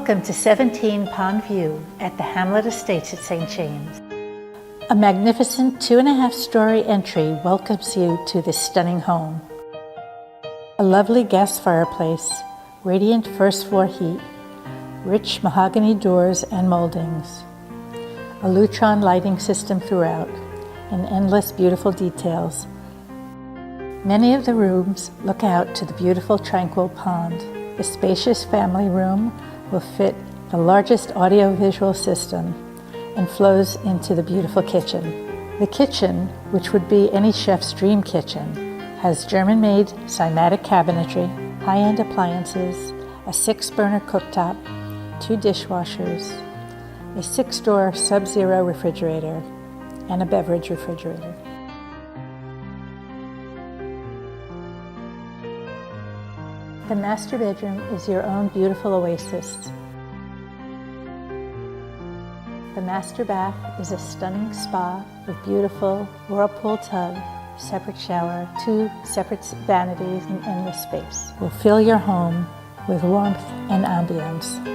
Welcome to 17 Pond View at the Hamlet Estates at St. James. A magnificent 2.5-story entry welcomes you to this stunning home. A lovely gas fireplace, radiant first floor heat, rich mahogany doors and moldings, a Lutron lighting system throughout, and endless beautiful details. Many of the rooms look out to the beautiful tranquil pond. The spacious family room will fit the largest audio-visual system and flows into the beautiful kitchen. The kitchen, which would be any chef's dream kitchen, has German-made Siematic cabinetry, high-end appliances, a 6-burner cooktop, 2 dishwashers, a 6-door Sub-Zero refrigerator, and a beverage refrigerator. The master bedroom is your own beautiful oasis. The master bath is a stunning spa with beautiful whirlpool tub, separate shower, 2 separate vanities, and endless space. Will fill your home with warmth and ambience.